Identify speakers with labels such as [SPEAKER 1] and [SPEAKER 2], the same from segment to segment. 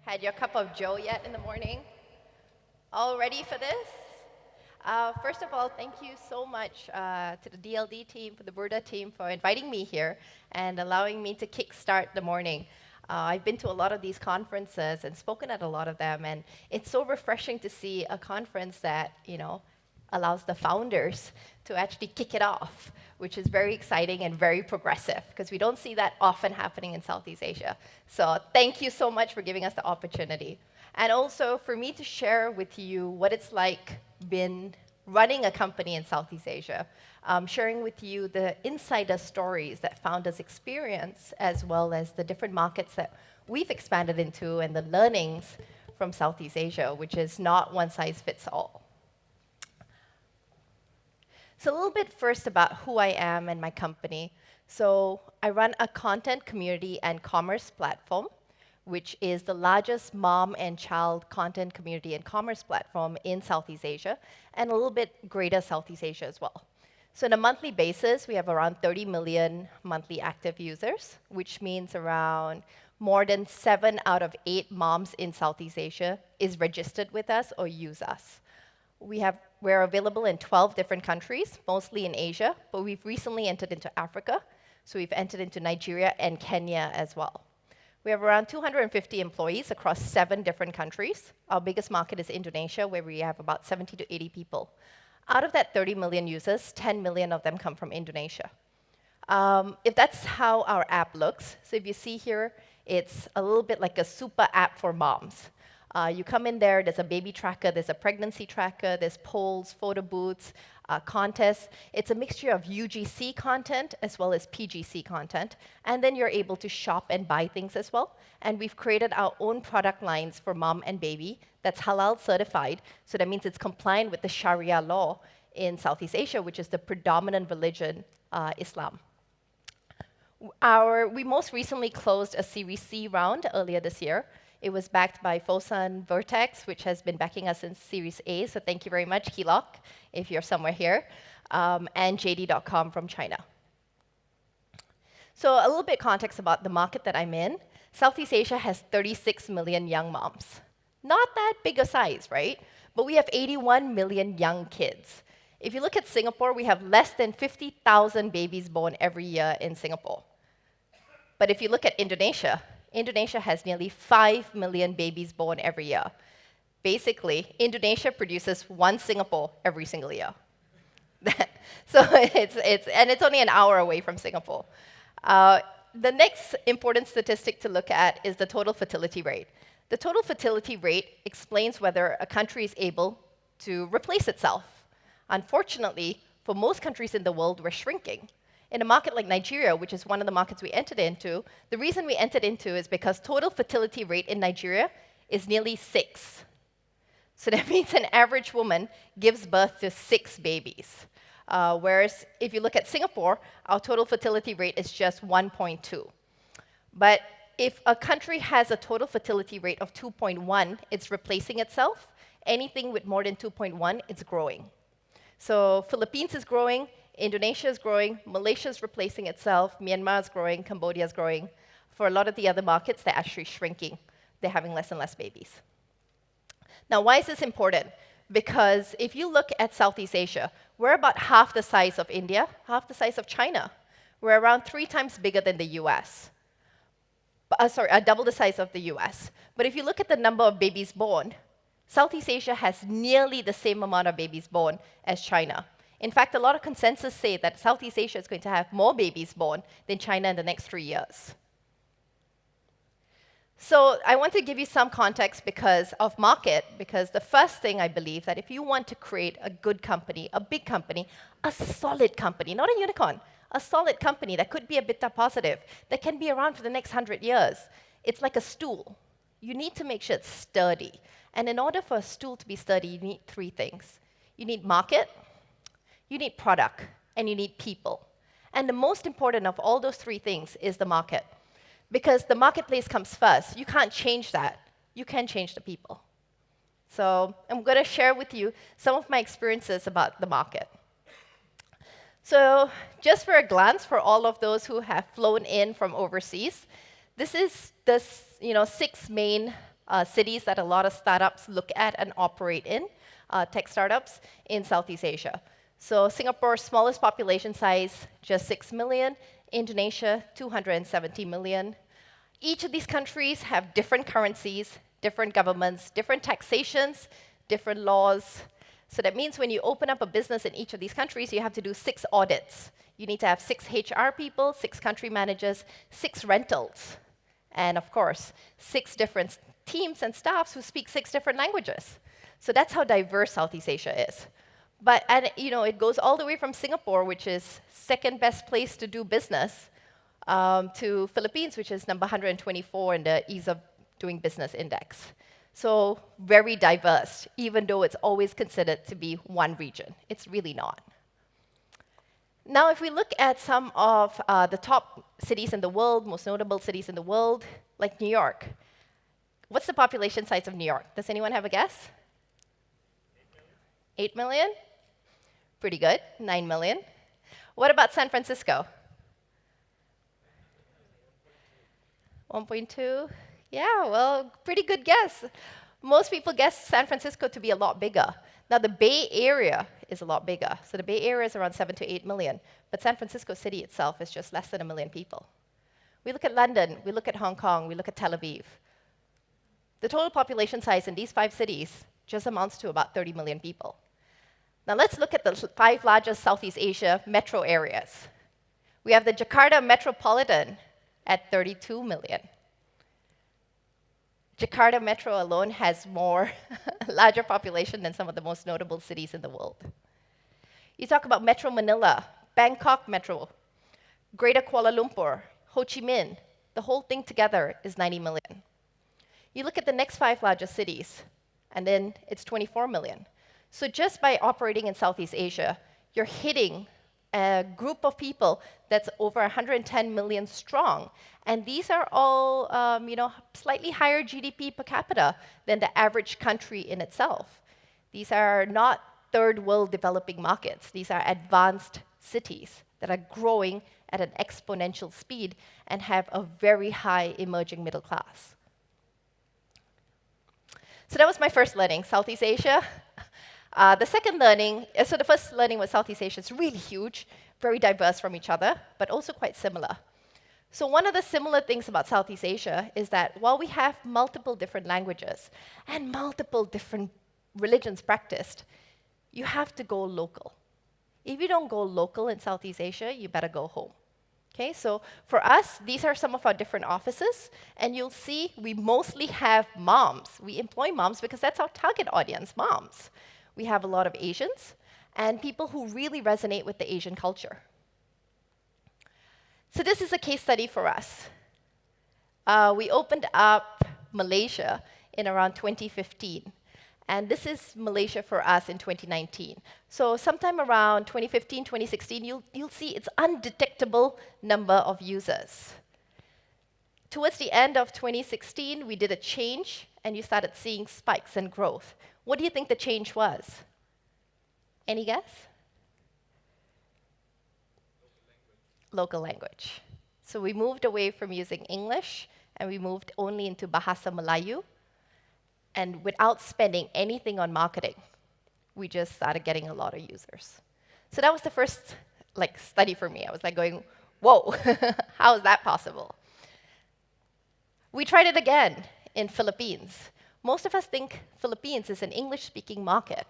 [SPEAKER 1] Had your cup of joe yet in the morning? All ready for this? First of all, thank you so much to the DLD team, for the Burda team, for inviting me here and allowing me to kickstart the morning. I've been to a lot of these conferences and spoken at a lot of them, and it's so refreshing to see a conference that, allows the founders to actually kick it off, which is very exciting and very progressive, because we don't see that often happening in Southeast Asia. So thank you so much for giving us the opportunity. And also for me to share with you what it's like been running a company in Southeast Asia, sharing with you the insider stories that founders experience, as well as the different markets that we've expanded into and the learnings from Southeast Asia, which is not one size fits all. So a little bit first about who I am and my company. So I run a content community and commerce platform, which is the largest mom and child content community and commerce platform in Southeast Asia, and a little bit greater Southeast Asia as well. So on a monthly basis, we have around 30 million monthly active users, which means around more than 7 out of 8 moms in Southeast Asia is registered with us or use us. We're available in 12 different countries, mostly in Asia, but we've recently entered into Africa, so we've entered into Nigeria and Kenya as well. We have around 250 employees across 7 different countries. Our biggest market is Indonesia, where we have about 70 to 80 people. Out of that 30 million users, 10 million of them come from Indonesia. If that's how our app looks, so if you see here, it's a little bit like a super app for moms. You come in there, there's a baby tracker, there's a pregnancy tracker, there's polls, photo booths, contests. It's a mixture of UGC content as well as PGC content. And then you're able to shop and buy things as well. And we've created our own product lines for mom and baby that's halal certified. So that means it's compliant with the Sharia law in Southeast Asia, which is the predominant religion, Islam. We most recently closed a Series C round earlier this year. It was backed by Fosun Vertex, which has been backing us in Series A, so thank you very much, Hilok, if you're somewhere here, and JD.com from China. So a little bit context about the market that I'm in. Southeast Asia has 36 million young moms. Not that big a size, right? But we have 81 million young kids. If you look at Singapore, we have less than 50,000 babies born every year in Singapore. But if you look at Indonesia, Indonesia has nearly 5 million babies born every year. Basically, Indonesia produces 1 Singapore every single year. So it's only an hour away from Singapore. The next important statistic to look at is the total fertility rate. The total fertility rate explains whether a country is able to replace itself. Unfortunately, for most countries in the world, we're shrinking. In a market like Nigeria, which is one of the markets we entered into, the reason we entered into is because total fertility rate in Nigeria is nearly 6. So that means an average woman gives birth to 6 babies. Whereas if you look at Singapore, our total fertility rate is just 1.2. But if a country has a total fertility rate of 2.1, it's replacing itself. Anything with more than 2.1, it's growing. So Philippines is growing, Indonesia is growing, Malaysia is replacing itself, Myanmar is growing, Cambodia is growing. For a lot of the other markets, they're actually shrinking. They're having less and less babies. Now, why is this important? Because if you look at Southeast Asia, we're about half the size of India, half the size of China. We're around 3 times bigger than the US. Double the size of the US. But if you look at the number of babies born, Southeast Asia has nearly the same amount of babies born as China. In fact, a lot of consensus say that Southeast Asia is going to have more babies born than China in the next 3 years. So I want to give you some context because of market, because the first thing I believe that if you want to create a good company, a big company, a solid company, not a unicorn, a solid company that could be a beta positive, that can be around for the next 100 years, it's like a stool. You need to make sure it's sturdy. And in order for a stool to be sturdy, you need 3 things. You need market, you need product, and you need people. And the most important of all those 3 things is the market. Because the marketplace comes first. You can't change that. You can change the people. So I'm going to share with you some of my experiences about the market. So just for a glance, for all of those who have flown in from overseas, this is the 6 main cities that a lot of startups look at and operate in, tech startups in Southeast Asia. So Singapore's smallest population size, just 6 million. Indonesia, 270 million. Each of these countries have different currencies, different governments, different taxations, different laws. So that means when you open up a business in each of these countries, you have to do 6 audits. You need to have 6 HR people, 6 country managers, 6 rentals, and of course, 6 different teams and staffs who speak 6 different languages. So that's how diverse Southeast Asia is. And it goes all the way from Singapore, which is second best place to do business, to Philippines, which is number 124 in the Ease of Doing Business Index. So very diverse, even though it's always considered to be one region. It's really not. Now, if we look at some of the top cities in the world, most notable cities in the world, like New York. What's the population size of New York? Does anyone have a guess? 8 million? Pretty good, 9 million. What about San Francisco? 1.2? Yeah, well, pretty good guess. Most people guess San Francisco to be a lot bigger. Now, the Bay Area is a lot bigger. So the Bay Area is around 7 to 8 million. But San Francisco City itself is just less than 1 million people. We look at London, we look at Hong Kong, we look at Tel Aviv. The total population size in these 5 cities just amounts to about 30 million people. Now let's look at the 5 largest Southeast Asia metro areas. We have the Jakarta Metropolitan at 32 million. Jakarta Metro alone has more larger population than some of the most notable cities in the world. You talk about Metro Manila, Bangkok Metro, Greater Kuala Lumpur, Ho Chi Minh, the whole thing together is 90 million. You look at the next 5 largest cities, and then it's 24 million. So just by operating in Southeast Asia, you're hitting a group of people that's over 110 million strong. And these are all slightly higher GDP per capita than the average country in itself. These are not third world developing markets. These are advanced cities that are growing at an exponential speed and have a very high emerging middle class. So that was my first learning, Southeast Asia. The second learning, so the first learning was Southeast Asia is really huge, very diverse from each other, but also quite similar. So one of the similar things about Southeast Asia is that while we have multiple different languages and multiple different religions practiced, you have to go local. If you don't go local in Southeast Asia, you better go home. Okay, so for us, these are some of our different offices, and you'll see we mostly have moms. We employ moms because that's our target audience, moms. We have a lot of Asians and people who really resonate with the Asian culture. So this is a case study for us. We opened up Malaysia in around 2015. And this is Malaysia for us in 2019. So sometime around 2015, 2016, you'll see its undetectable number of users. Towards the end of 2016, we did a change, and you started seeing spikes and growth. What do you think the change was? Any guess? Local language. So we moved away from using English, and we moved only into Bahasa Melayu. And without spending anything on marketing, we just started getting a lot of users. So that was the first study for me. I was going, whoa, how is that possible? We tried it again in Philippines. Most of us think Philippines is an English-speaking market.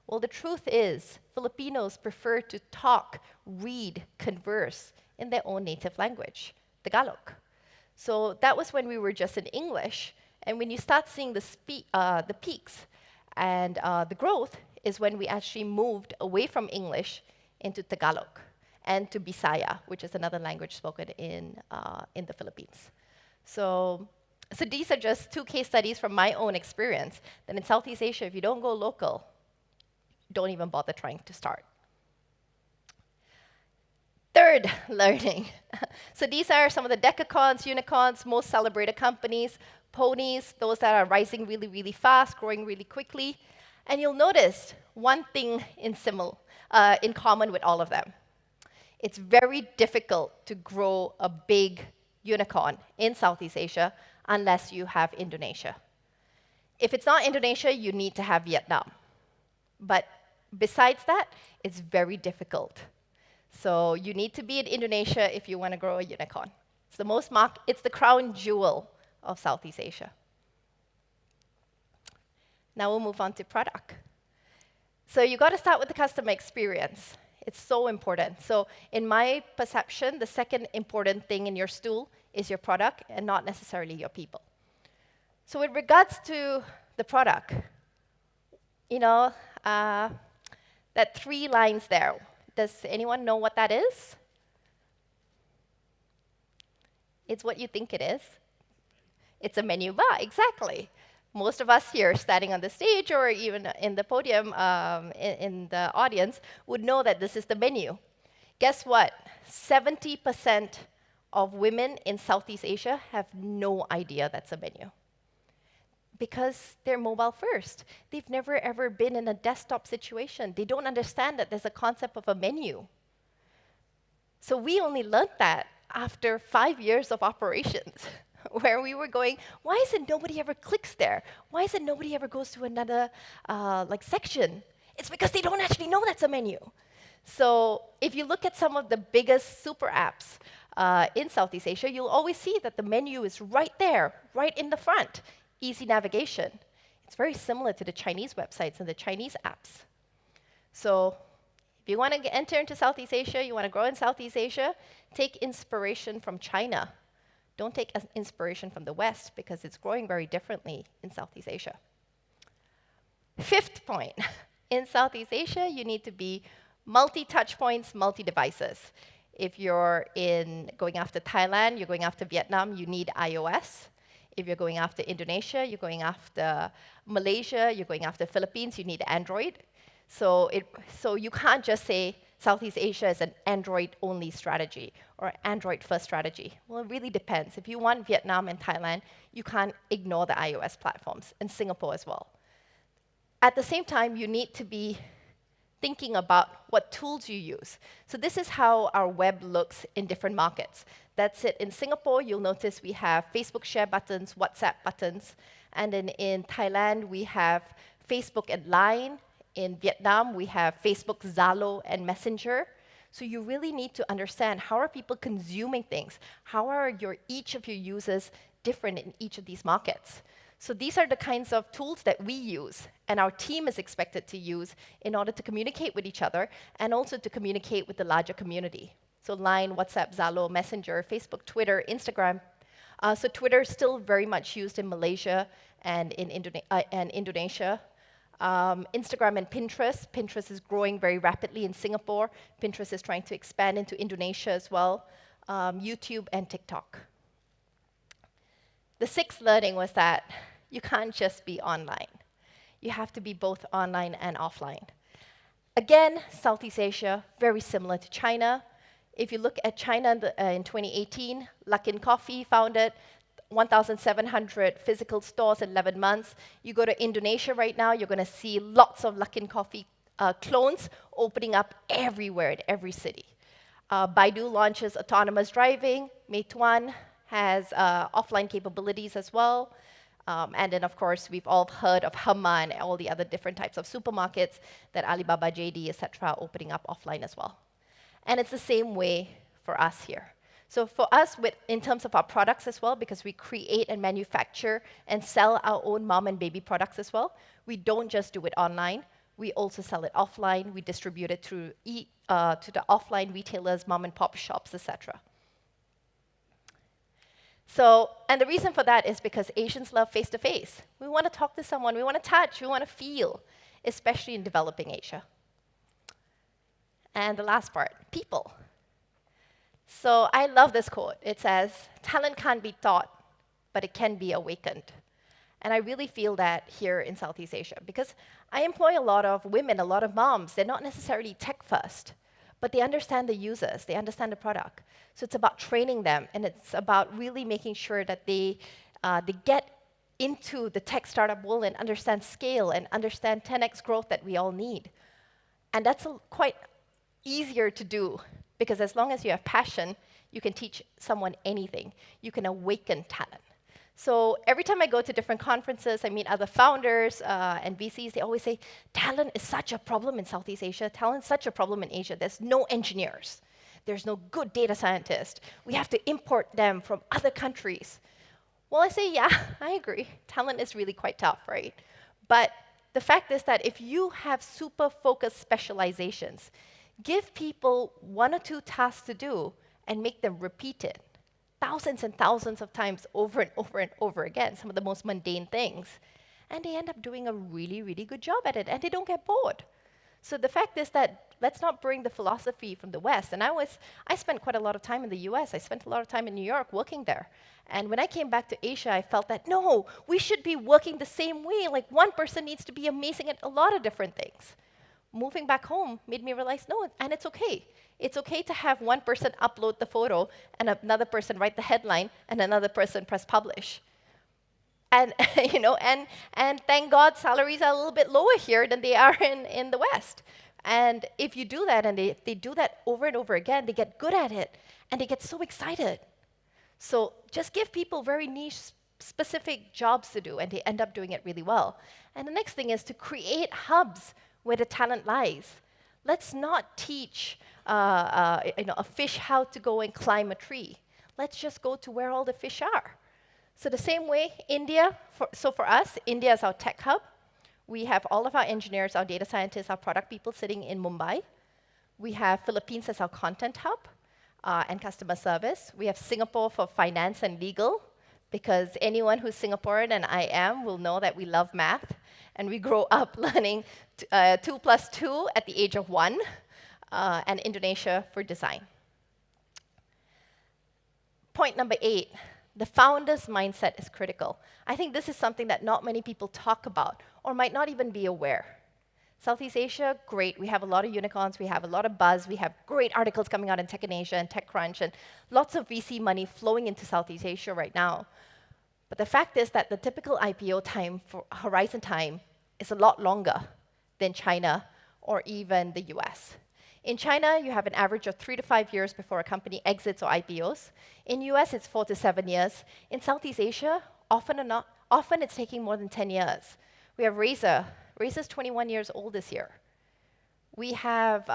[SPEAKER 1] Well, the truth is, Filipinos prefer to talk, read, converse in their own native language, Tagalog. So that was when we were just in English. And when you start seeing the peaks and the growth is when we actually moved away from English into Tagalog and to Bisaya, which is another language spoken in the Philippines. So these are just 2 case studies from my own experience that in Southeast Asia, if you don't go local, don't even bother trying to start. Third learning. So these are some of the decacons, unicorns, most celebrated companies, ponies, those that are rising really, really fast, growing really quickly. And you'll notice one thing in common with all of them. It's very difficult to grow a big unicorn in Southeast Asia unless you have Indonesia. If it's not Indonesia, you need to have Vietnam. But besides that, it's very difficult. So you need to be in Indonesia if you want to grow a unicorn. It's the crown jewel of Southeast Asia. Now we'll move on to product. So you got to start with the customer experience. It's so important. So in my perception, the second important thing in your stool is your product and not necessarily your people. So with regards to the product, that 3 lines there, does anyone know what that is? It's what you think it is. It's a menu bar, exactly. Most of us here standing on the stage or even in the podium, in the audience, would know that this is the menu. Guess what? 70% of women in Southeast Asia have no idea that's a menu. Because they're mobile first. They've never ever been in a desktop situation. They don't understand that there's a concept of a menu. So we only learned that after 5 years of operations, where we were going, why is it nobody ever clicks there? Why is it nobody ever goes to another section? It's because they don't actually know that's a menu. So if you look at some of the biggest super apps in Southeast Asia, you'll always see that the menu is right there, right in the front. Easy navigation. It's very similar to the Chinese websites and the Chinese apps. So if you want to enter into Southeast Asia, you want to grow in Southeast Asia, take inspiration from China. Don't take inspiration from the West, because it's growing very differently in Southeast Asia. 5th point, in Southeast Asia, you need to be multi-touchpoints, multi-devices. If you're going after Thailand, you're going after Vietnam, you need iOS. If you're going after Indonesia, you're going after Malaysia, you're going after Philippines, you need Android. So you can't just say Southeast Asia is an Android-only strategy or Android-first strategy. Well, it really depends. If you want Vietnam and Thailand, you can't ignore the iOS platforms, and Singapore as well. At the same time, you need to be thinking about what tools you use. So this is how our web looks in different markets. That's it. In Singapore, you'll notice we have Facebook share buttons, WhatsApp buttons. And then in Thailand, we have Facebook and Line. In Vietnam, we have Facebook, Zalo, and Messenger. So you really need to understand, how are people consuming things? How are each of your users different in each of these markets? So these are the kinds of tools that we use, and our team is expected to use in order to communicate with each other and also to communicate with the larger community. So Line, WhatsApp, Zalo, Messenger, Facebook, Twitter, Instagram. So Twitter is still very much used in Malaysia and in Indonesia. Instagram and Pinterest. Pinterest is growing very rapidly in Singapore. Pinterest is trying to expand into Indonesia as well. YouTube and TikTok. The 6th learning was that you can't just be online. You have to be both online and offline. Again, Southeast Asia, very similar to China. If you look at China in 2018, Luckin Coffee founded 1,700 physical stores in 11 months. You go to Indonesia right now, you're going to see lots of Luckin Coffee clones opening up everywhere in every city. Baidu launches autonomous driving. Meituan has offline capabilities as well. And then, of course, we've all heard of Hema and all the other different types of supermarkets that Alibaba, JD, etc., opening up offline as well. And it's the same way for us here. So for us, in terms of our products as well, because we create and manufacture and sell our own mom and baby products as well, we don't just do it online. We also sell it offline. We distribute it through to the offline retailers, mom and pop shops, etc. So, and the reason for that is because Asians love face-to-face. We want to talk to someone. We want to touch. We want to feel, especially in developing Asia. And the last part, people. So I love this quote. It says, talent can't be taught, but it can be awakened. And I really feel that here in Southeast Asia, because I employ a lot of women, a lot of moms. They're not necessarily tech first, but they understand the users, they understand the product. So it's about training them, and it's about really making sure that they get into the tech startup world and understand scale and understand 10x growth that we all need. And that's quite easier to do, because as long as you have passion, you can teach someone anything. You can awaken talent. So every time I go to different conferences, I meet other founders and VCs, they always say, talent is such a problem in Southeast Asia. Talent is such a problem in Asia. There's no engineers. There's no good data scientists. We have to import them from other countries. Well, I say, yeah, I agree. Talent is really quite tough, right? But the fact is that if you have super focused specializations, give people 1 or 2 tasks to do and make them repeat it thousands and thousands of times over and over and over again, some of the most mundane things. And they end up doing a really, really good job at it, and they don't get bored. So the fact is that let's not bring the philosophy from the West. And I spent quite a lot of time in the US. I spent a lot of time in New York working there. And when I came back to Asia, I felt that, no, we should be working the same way. Like, one person needs to be amazing at a lot of different things. Moving back home made me realize, no, and it's okay. It's okay to have one person upload the photo, and another person write the headline, and another person press publish. And, and thank God salaries are a little bit lower here than they are in the West. And if you do that, and if they do that over and over again, they get good at it, and they get so excited. So just give people very niche, specific jobs to do, and they end up doing it really well. And the next thing is to create hubs where the talent lies. Let's not teach a fish how to go and climb a tree. Let's just go to where all the fish are. So the same way, India, so for us, India is our tech hub. We have all of our engineers, our data scientists, our product people sitting in Mumbai. We have Philippines as our content hub and customer service. We have Singapore for finance and legal, because anyone who's Singaporean, and I am, will know that we love math. And we grow up learning 2 plus 2 at the age of 1, and Indonesia for design. Point number 8. The founder's mindset is critical. I think this is something that not many people talk about or might not even be aware. Southeast Asia, great. We have a lot of unicorns. We have a lot of buzz. We have great articles coming out in Tech in Asia and TechCrunch, and lots of VC money flowing into Southeast Asia right now. But the fact is that the typical IPO time for horizon time is a lot longer than China or even the US. In China, you have an average of 3 to 5 years before a company exits or IPOs. In US, it's 4 to 7 years. In Southeast Asia, often it's taking more than 10 years. We have Razer. Razer's 21 years old this year. We have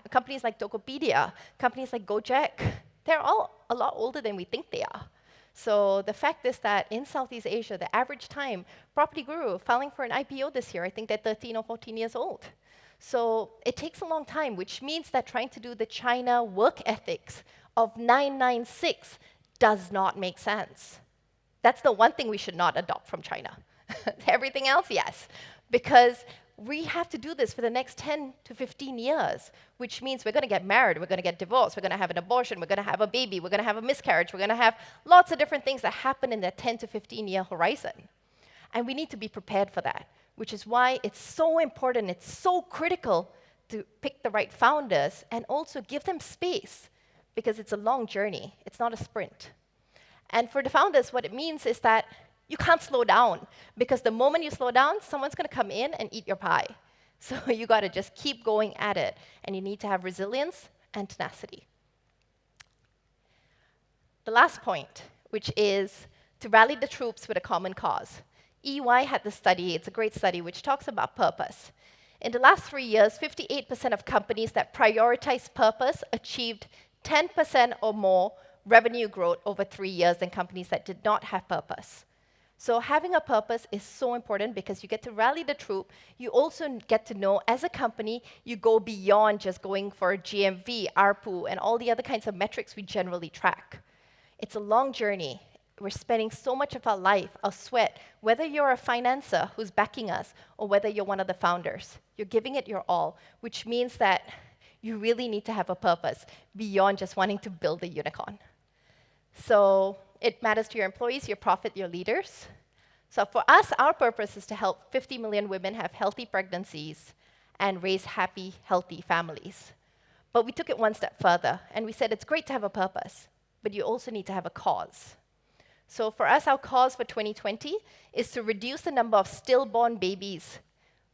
[SPEAKER 1] companies like Tokopedia, companies like Gojek. They're all a lot older than we think they are. So the fact is that in Southeast Asia, the average time, Property Guru filing for an IPO this year, I think they're 13 or 14 years old. So it takes a long time, which means that trying to do the China work ethics of 996 does not make sense. That's the one thing we should not adopt from China. Everything else, yes. Because we have to do this for the next 10 to 15 years, which means we're going to get married, we're going to get divorced, we're going to have an abortion, we're going to have a baby, we're going to have a miscarriage, we're going to have lots of different things that happen in that 10 to 15-year horizon. And we need to be prepared for that, which is why it's so important, it's so critical to pick the right founders and also give them space, because it's a long journey. It's not a sprint. And for the founders, what it means is that you can't slow down, because the moment you slow down, someone's going to come in and eat your pie. So you got to just keep going at it, and you need to have resilience and tenacity. The last point, which is to rally the troops with a common cause. EY had this study, it's a great study, which talks about purpose. In the last 3 years, 58% of companies that prioritized purpose achieved 10% or more revenue growth over 3 years than companies that did not have purpose. So having a purpose is so important, because you get to rally the troop. You also get to know, as a company, you go beyond just going for GMV, ARPU, and all the other kinds of metrics we generally track. It's a long journey. We're spending so much of our life, our sweat, whether you're a financer who's backing us or whether you're one of the founders. You're giving it your all, which means that you really need to have a purpose beyond just wanting to build a unicorn. So it matters to your employees, your profit, your leaders. So for us, our purpose is to help 50 million women have healthy pregnancies and raise happy, healthy families. But we took it one step further, and we said it's great to have a purpose, but you also need to have a cause. So for us, our cause for 2020 is to reduce the number of stillborn babies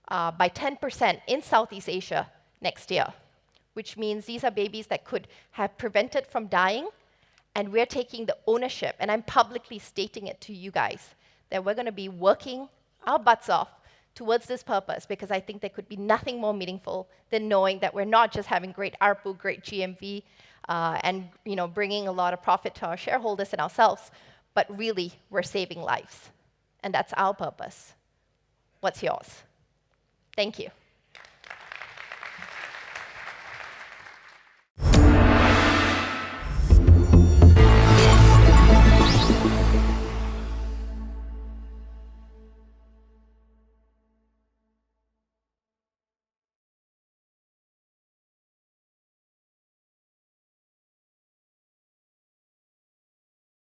[SPEAKER 1] by 10% in Southeast Asia next year, which means these are babies that could have prevented from dying And we're taking the ownership, and I'm publicly stating it to you guys, that we're going to be working our butts off towards this purpose, because I think there could be nothing more meaningful than knowing that we're not just having great ARPU, great GMV, and bringing a lot of profit to our shareholders and ourselves, but really we're saving lives. And that's our purpose. What's yours? Thank you.